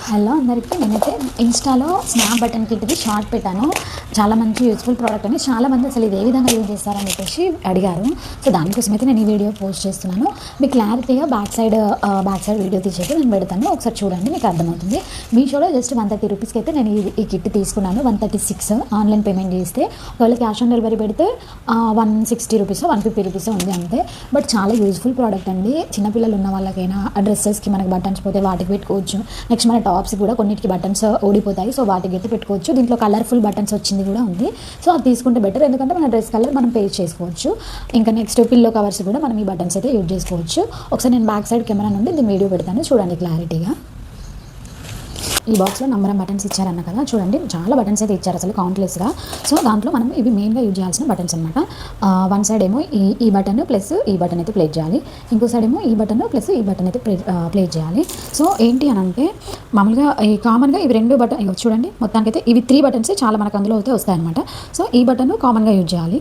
Hello అందరికీ. నేనైతే ఇన్స్టాలో స్నాప్ బటన్ కిట్ది షార్ట్ పెట్టాను. చాలా మంచి యూస్ఫుల్ ప్రోడక్ట్ అని చాలామంది అసలు ఇది ఏ విధంగా యూజ్ చేస్తారని చెప్పేసి అడిగారు. సో దానికోసం అయితే నేను ఈ వీడియో పోస్ట్ చేస్తున్నాను. మీకు క్లారిటీగా బ్యాక్ సైడ్ వీడియో తీసేసి నేను పెడతాను, ఒకసారి చూడండి, మీకు అర్థమవుతుంది. మీషోలో జస్ట్ 130 రూపీస్కి అయితే నేను ఈ కిట్ తీసుకున్నాను. 136 ఆన్లైన్ పేమెంట్ చేస్తే, ఒకవేళ క్యాష్ ఆన్ డెలివరీ పెడితే 160 రూపీస్ 150 రూపీస్ ఉంది అంతే. బట్ చాలా యూజ్ఫుల్ ప్రోడక్ట్ అండి. చిన్నపిల్లలు ఉన్న వాళ్ళకైనా డ్రెస్సెస్కి మనకి బటన్స్ పోతే వాటికి పెట్టుకోవచ్చు. నెక్స్ట్ మన టాప్స్ కూడా కొన్నిటికి బటన్స్ ఊడిపోతాయి, సో వాటికి అయితే పెట్టుకోవచ్చు. దీంట్లో కలర్ఫుల్ బటన్స్ వచ్చింది కూడా ఉంది. సో అది తీసుకుంటే బెటర్, ఎందుకంటే మన డ్రెస్ కలర్ మనం పేస్ట్ చేసుకోవచ్చు. ఇంకా నెక్స్ట్ పిల్లో కవర్స్ కూడా మనం ఈ బటన్స్ అయితే యూజ్ చేసుకోవచ్చు. ఒకసారి నేను బ్యాక్ సైడ్ కెమెరా నుండి దీని వీడియో పెడతాను, చూడండి క్లారిటీగా. ఈ బాక్స్లో నంబర్ ఆఫ్ బటన్స్ ఇచ్చారన్న కదా, చూడండి చాలా బటన్స్ అయితే ఇచ్చారు అసలు కౌంట్లెస్గా. సో దాంట్లో మనం ఇవి మెయిన్గా యూజ్ చేయాల్సిన బటన్స్ అనమాట. వన్ సైడ్ ఏమో ఈ బటన్ ప్లస్ ఈ బటన్ అయితే ప్లేస్ చేయాలి, ఇంకో సైడ్ ఏమో ఈ బటన్ ప్లస్ ఈ బటన్ అయితే ప్లేస్ చేయాలి. సో ఏంటి అని అంటే, మామూలుగా ఈ కామన్గా ఇవి రెండు బటన్ చూడండి, మొత్తానికి అయితే ఇవి 3 బటన్స్ చాలా మనకు అందులో అయితే వస్తాయన్నమాట. సో ఈ బటన్ కామన్గా యూజ్ చేయాలి.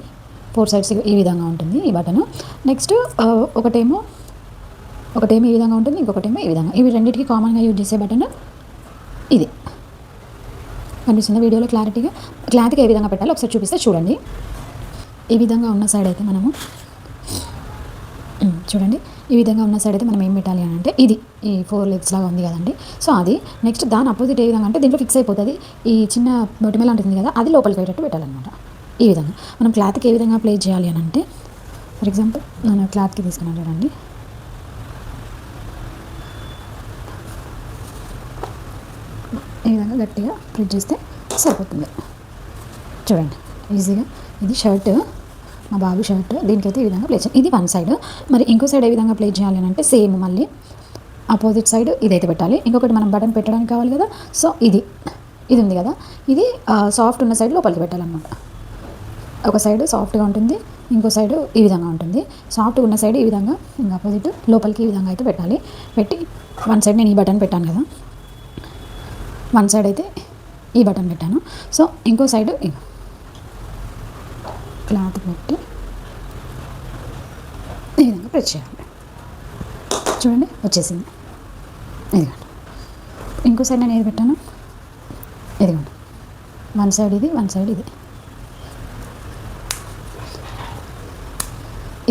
4 సైడ్స్ ఈ విధంగా ఉంటుంది ఈ బటన్. నెక్స్ట్ ఒకటేమో ఈ విధంగా ఉంటుంది, ఇంకొకటేమో ఈ విధంగా. ఇవి రెండింటికి కామన్గా యూజ్ చేసే బటన్ ఇది కనిపిస్తుంది వీడియోలో క్లారిటీగా. క్లాత్కి ఏ విధంగా పెట్టాలో ఒకసారి చూపిస్తే చూడండి. ఈ విధంగా ఉన్న సైడ్ అయితే మనము చూడండి, ఈ విధంగా ఉన్న సైడ్ అయితే మనం ఏం పెట్టాలి అని అంటే, ఇది ఈ 4 లెగ్స్ లాగా ఉంది కదండి. సో అది నెక్స్ట్ దాని అపోజిట్ ఏ విధంగా అంటే, దీంట్లో ఫిక్స్ అయిపోతుంది ఈ చిన్న బొటిమెల ఉంటుంది కదా, అది లోపలికి పోయేటట్టు పెట్టాలన్నమాట. ఈ విధంగా మనం క్లాత్కి ఏ విధంగా ప్లేస్ చేయాలి అని అంటే, ఫర్ ఎగ్జాంపుల్ నేను క్లాత్కి తీసుకున్నాను చూడండి. ఈ విధంగా గట్టిగా ప్రెస్ చేస్తే సరిపోతుంది. చూడండి ఈజీగా. ఇది షర్ట్, మా బాబు షర్ట్, దీనికైతే ఈ విధంగా ప్లేస్ చేయాలి. ఇది వన్ సైడ్. మరి ఇంకో సైడ్ ఏ విధంగా ప్లేస్ చేయాలి అంటే, సేమ్ మళ్ళీ ఆపోజిట్ సైడ్ ఇదైతే పెట్టాలి. ఇంకొకటి మనం బటన్ పెట్టడానికి కావాలి కదా, సో ఇది ఉంది కదా, ఇది సాఫ్ట్ ఉన్న సైడ్ లోపలికి పెట్టాలన్నమాట. ఒక సైడ్ సాఫ్ట్గా ఉంటుంది, ఇంకో సైడ్ ఈ విధంగా ఉంటుంది. సాఫ్ట్గా ఉన్న సైడ్ ఈ విధంగా, ఇంకా ఆపోజిట్ లోపలికి ఈ విధంగా అయితే పెట్టాలి. పెట్టి వన్ సైడ్ నేను ఈ బటన్ పెట్టాను కదా, వన్ సైడ్ అయితే ఈ బటన్ పెట్టాను. సో ఇంకో సైడ్ క్లాత్ పెట్టి ఈ విధంగా ప్రెస్ చేయాలి. చూడండి వచ్చేసింది. ఇదిగోండి. ఇంకో సైడ్ నేను ఏది పెట్టాను, ఇదిగోండి. వన్ సైడ్ ఇది, వన్ సైడ్ ఇది.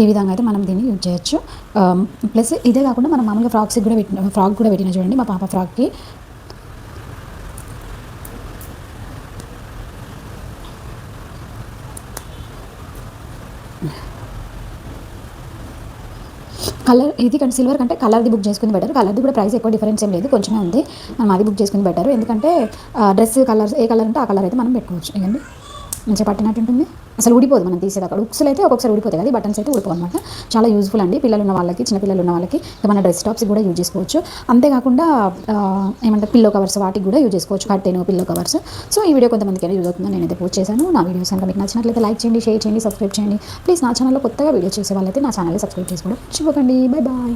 ఈ విధంగా అయితే మనం దీన్ని యూజ్ చేయొచ్చు. ప్లస్ ఇదే కాకుండా మనం మామూలుగా ఫ్రాక్ కూడా పెట్టిన చూడండి, మా పాప ఫ్రాక్కి. కలర్ ఇది కానీ సిల్వర్ కంటే కలర్ది బుక్ చేసుకుని బెటర్. కలర్ది కూడా ప్రైస్ ఎక్కువ డిఫరెన్స్ ఏం లేదు, కొంచెమే ఉంది. మనం అది బుక్ చేసుకుని బెటర్, ఎందుకంటే డ్రెస్ కలర్స్ ఏ కలర్ అంటే ఆ కలర్ అయితే మనం పెట్టుకోవచ్చు. ఇదండి మంచిగా పట్టినట్టు ఉంటుంది, అసలు ఊడిపోదు. మనం తీసేటప్పుడు ఉక్సులు అయితే ఒక్కొక్కసారి ఊడిపోతాయి కదా, బటన్స్ అయితే ఊడిపోవు అనమాట. చాలా యూజ్ఫుల్ అండి పిల్లలు ఉన్న వాళ్ళకి, చిన్నపిల్లలు ఉన్న వాళ్ళకి. మన డ్రెస్ టాప్స్ కూడా యూజ్ చేసుకోవచ్చు. అంతేకాకుండా ఏమంటే పిల్లో కవర్స్ వాటికి కూడా యూజ్ చేసుకోవచ్చు, కట్టెను పిల్లో కవర్స్. సో ఈ వీడియో కొంతమందికి యూజ్ అవుతుందని నేనైతే పోస్ట్ చేశాను. నా వీడియోస్ కనుక మీకు నచ్చినట్లయితే లైక్ చేయండి, షేర్ చేయండి, సబ్స్క్రైబ్ చేయండి. ప్లీజ్ నా ఛానల్లో కొత్తగా వీడియో చేసే వాళ్ళైతే నా ఛానల్ని సబ్స్క్రైబ్ చేసుకోవడం మర్చిపోకండి. Bye bye.